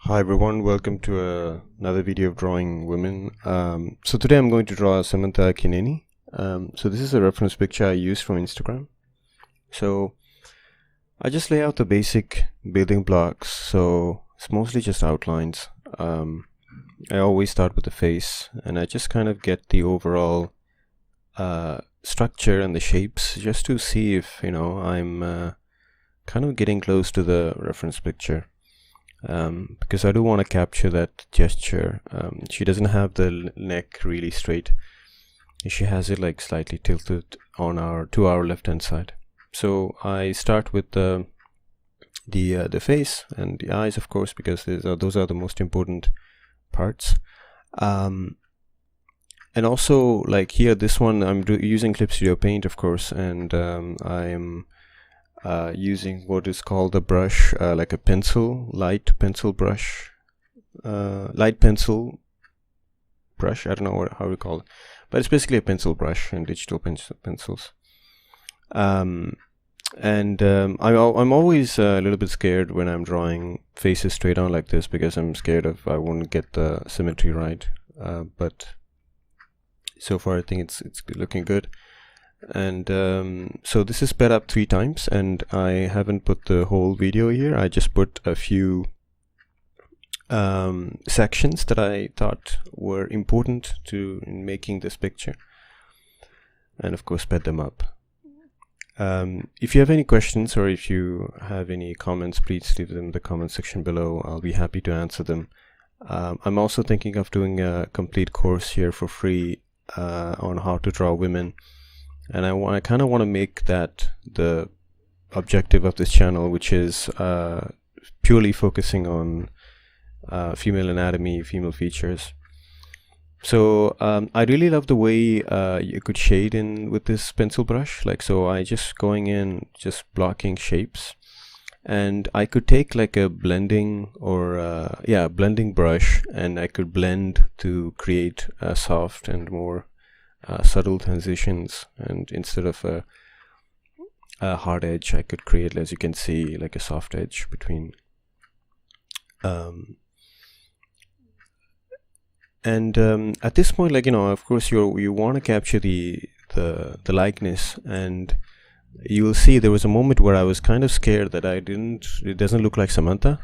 Hi everyone, welcome to another video of drawing women. So today I'm going to draw Samantha Akkineni. So this is a reference picture I used from Instagram. So I just lay out the basic building blocks, so it's mostly just outlines. I always start with the face, and I just kind of get the overall structure and the shapes just to see if, I'm kind of getting close to the reference picture. Because I do want to capture that gesture. She doesn't have the neck really straight. She has it like slightly tilted on to our left hand side. So I start with the face and the eyes, of course, because those are the most important parts. And also, like here, this one I'm using Clip Studio Paint, of course, and I'm using what is called a brush, like a light pencil brush. I don't know how to call it, but it's basically a pencil brush and digital pencils. I'm always a little bit scared when I'm drawing faces straight on like this, because I'm scared I won't get the symmetry right. But so far I think it's looking good. And so this is sped up 3 times, and I haven't put the whole video here. I just put a few sections that I thought were important in making this picture, and of course sped them up. If you have any questions or if you have any comments, please leave them in the comment section below. I'll be happy to answer them. I'm also thinking of doing a complete course here for free on how to draw women. And I kind of want to make that the objective of this channel, which is purely focusing on female anatomy, female features. So I really love the way you could shade in with this pencil brush. So I just going in, just blocking shapes, and I could take like a blending or blending brush, and I could blend to create a soft and more subtle transitions, and instead of a hard edge, I could create, as you can see, like a soft edge between. At this point, of course, you want to capture the likeness, and you will see there was a moment where I was kind of scared that it doesn't look like Samantha.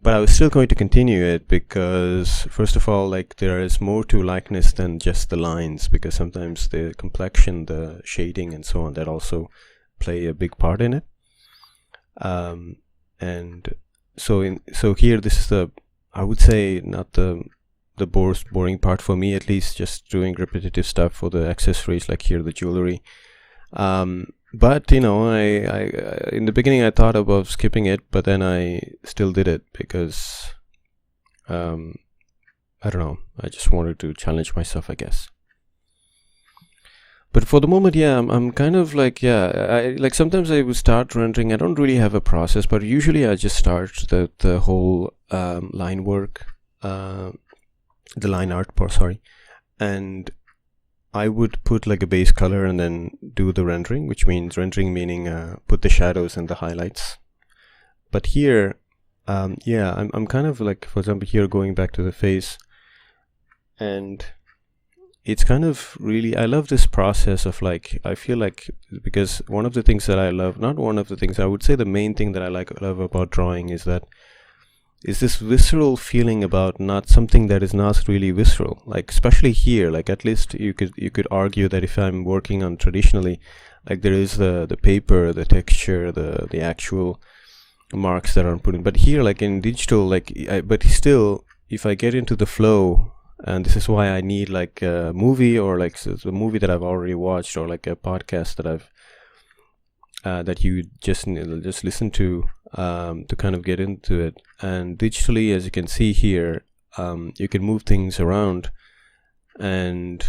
But I was still going to continue it, because first of all, there is more to likeness than just the lines, because sometimes the complexion, the shading and so on, that also play a big part in it. So here, this is I would say not the boring part for me, at least, just doing repetitive stuff for the accessories, like here the jewelry. But I in the beginning I thought about skipping it, but then I still did it because I don't know, I just wanted to challenge myself, I guess. But for the moment, I'm kind of sometimes I would start rendering. I don't really have a process, but usually I just start the whole line work, the line art part, sorry, and I would put like a base color and then do the rendering, which means meaning put the shadows and the highlights. But here, I'm kind of for example, here going back to the face, and it's kind of really, I love this process of I feel like, because one of the things that I love, not one of the things, I would say the main thing that I love about drawing is this visceral feeling about not something that is not really visceral. Especially here, at least you could argue that if I'm working on traditionally, there is the paper, the texture, the actual marks that are put in. But here, in digital, but still, if I get into the flow, and this is why I need a movie, or a movie that I've already watched, or a podcast that I've that you just listen to kind of get into it. And digitally, as you can see here, you can move things around, and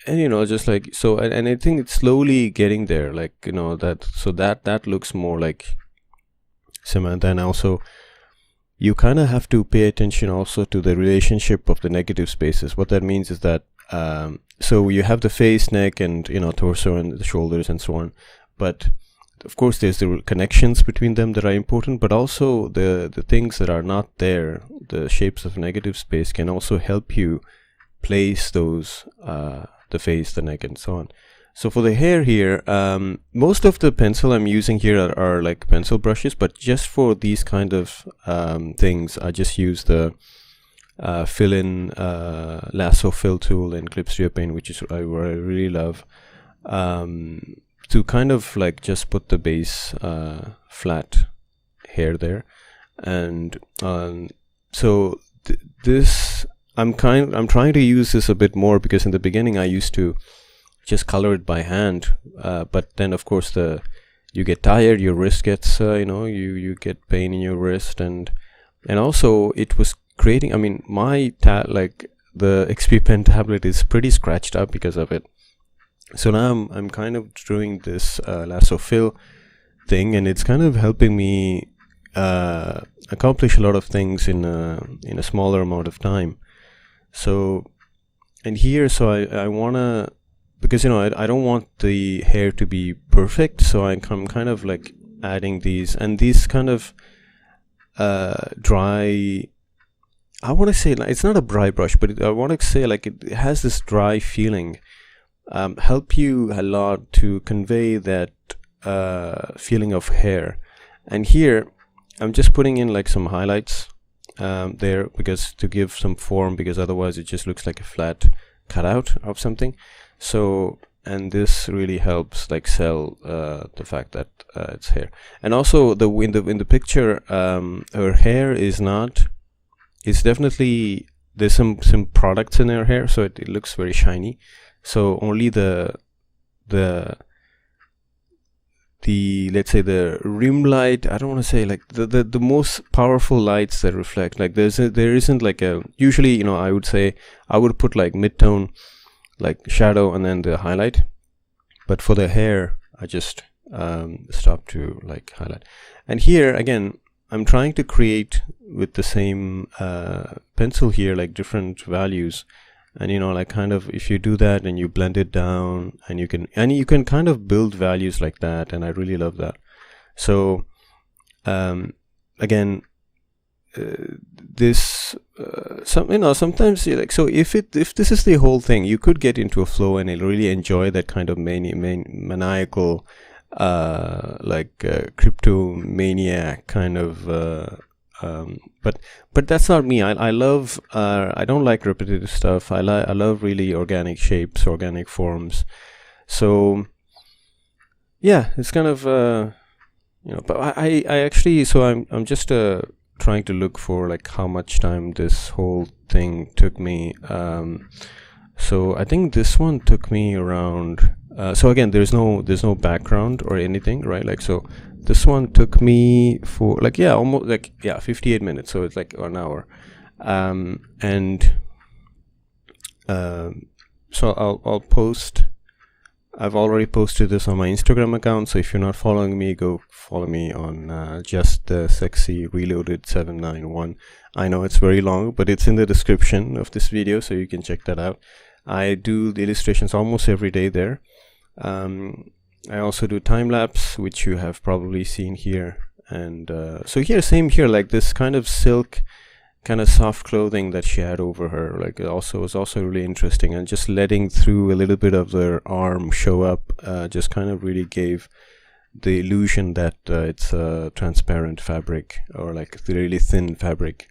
just so, and I think it's slowly getting there, that looks more like Samantha. And also, you kind of have to pay attention also to the relationship of the negative spaces. What that means is that so you have the face, neck, and torso, and the shoulders, and so on, but of course there's the connections between them that are important, but also the things that are not there, the shapes of negative space, can also help you place those, the face, the neck, and so on. So for the hair here, most of the pencil I'm using here are like pencil brushes, but just for these kind of things, I just use the fill-in lasso fill tool in Clipstudio Paint, which is I really love, to kind of like just put the base flat hair there. And so this I'm trying to use this a bit more, because in the beginning I used to just color it by hand, but then of course you get tired, your wrist gets you get pain in your wrist, and also it was creating, I mean, my like the XP Pen tablet is pretty scratched up because of it. So now I'm kind of doing this lasso fill thing, and it's kind of helping me accomplish a lot of things in a smaller amount of time. So, and here, so I wanna, because I don't want the hair to be perfect, so I'm kind of like adding these, and these kind of dry, I want to say, it's not a dry brush, but I want to say like it has this dry feeling, help you a lot to convey that feeling of hair. And here I'm just putting in like some highlights there, because to give some form, because otherwise it just looks like a flat cutout of something. So, and this really helps like sell the fact that it's hair. And also in the picture, her hair is not, it's definitely, there's some products in her hair, so it looks very shiny. So only the let's say the rim light, I don't want to say like the most powerful lights that reflect, like there isn't like a, usually I would say I would put like mid-tone, like shadow, and then the highlight, but for the hair I just stop to like highlight. And here again I'm trying to create with the same pencil here like different values, and like kind of, if you do that and you blend it down, and you can kind of build values like that, and I really love that. So again, this sometimes like, so if this is the whole thing, you could get into a flow and really enjoy that kind of maniacal like cryptomaniac kind of but that's not me. I love I don't like repetitive stuff. I love really organic shapes, organic forms. So yeah, it's kind of but I actually, so I'm just trying to look for like how much time this whole thing took me. So I think this one took me around so again, there's no background or anything, right? Like, so this one took me for like, yeah, almost like, yeah, 58 minutes, so it's like an hour. And so I'll post, I've already posted this on my Instagram account, so if you're not following me, go follow me on just the sexy reloaded 791. I know it's very long, but it's in the description of this video, so you can check that out. I do the illustrations almost every day there. I also do time-lapse, which you have probably seen here. And so here, same here, like this kind of silk, kind of soft clothing that she had over her, like also was also really interesting, and just letting through a little bit of their arm show up just kind of really gave the illusion that it's a transparent fabric, or like really thin fabric.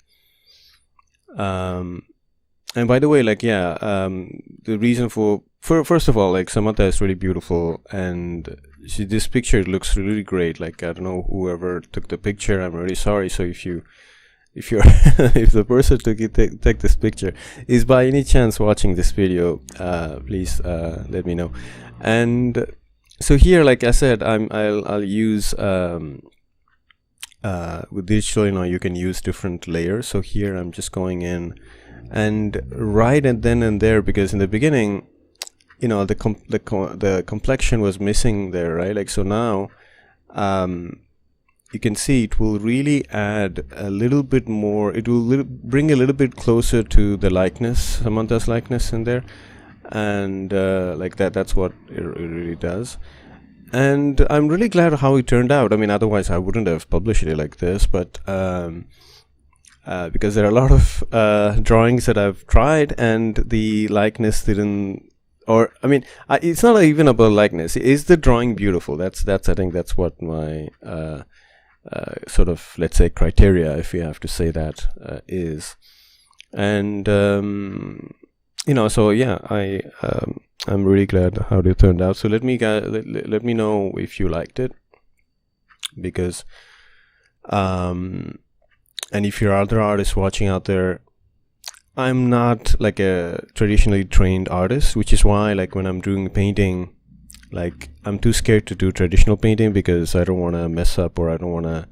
And by the way, like, yeah, the reason for first of all, like, Samantha is really beautiful, and this picture looks really great. Like, I don't know whoever took the picture, I'm really sorry. So if you're if the person take this picture is by any chance watching this video, please let me know. And so here, like I said, I'll use with digital, you can use different layers. So here I'm just going in and right and then and there, because in the beginning, the complexion was missing there, right? Like, so now you can see it will really add a little bit more, it will bring a little bit closer to the likeness, Samantha's likeness in there, and like that's what it really does. And I'm really glad how it turned out. I mean, otherwise I wouldn't have published it like this, but because there are a lot of drawings that I've tried and the likeness didn't, or I mean, it's not even about likeness. Is the drawing beautiful? That's I think that's what my sort of, let's say, criteria, if you have to say that, is. And so yeah, I'm really glad how it turned out. So let me know if you liked it, because and if you're other artists watching out there, I'm not like a traditionally trained artist, which is why, like, when I'm doing painting, like, I'm too scared to do traditional painting because I don't want to mess up, or I don't want to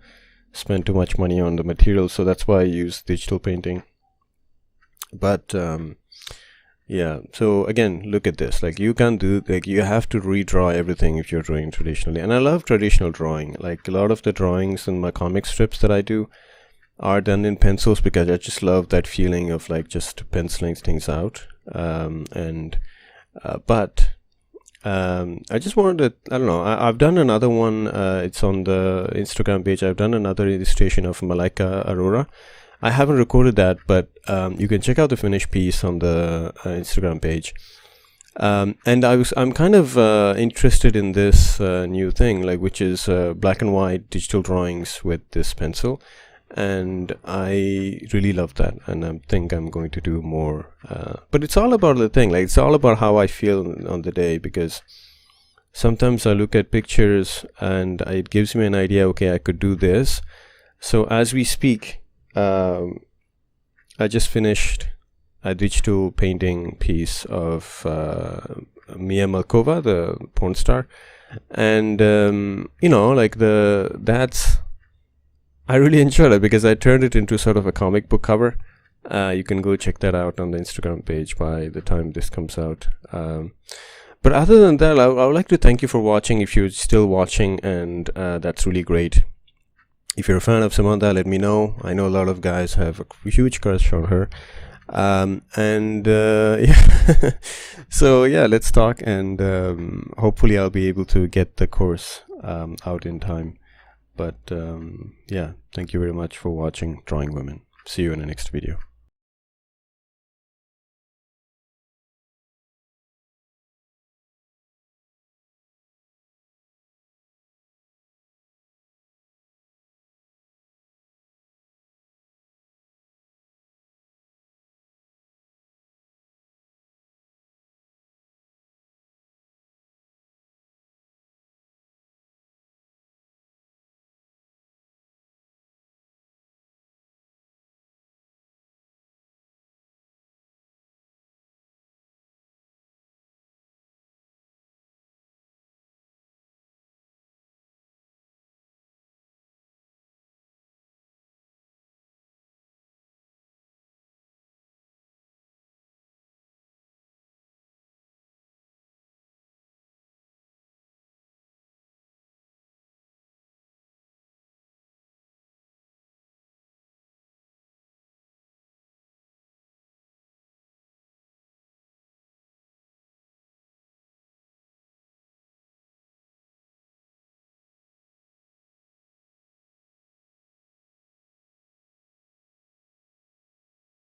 spend too much money on the material. So that's why I use digital painting. But yeah, so again, look at this. Like, you can't do, like, you have to redraw everything if you're drawing traditionally. And I love traditional drawing. Like, a lot of the drawings in my comic strips that I do are done in pencils, because I just love that feeling of, like, just penciling things out. I just wanted to, I don't know, I've done another one, it's on the Instagram page. I've done another illustration of Malaika Aurora. I haven't recorded that, but you can check out the finished piece on the Instagram page. And I'm kind of interested in this new thing, like, which is black and white digital drawings with this pencil, and I really love that, and I think I'm going to do more. But it's all about the thing, like, it's all about how I feel on the day, because sometimes I look at pictures and it gives me an idea. Okay, I could do this. So as we speak, I just finished a digital painting piece of Mia Malkova, the porn star, and like, I really enjoyed it because I turned it into sort of a comic book cover. You can go check that out on the Instagram page by the time this comes out. But other than that, I would like to thank you for watching, if you're still watching, and that's really great. If you're a fan of Samantha, let me know. I know a lot of guys have a huge crush on her. Yeah. So yeah, let's talk, and hopefully I'll be able to get the course out in time. But yeah, thank you very much for watching Drawing Women. See you in the next video.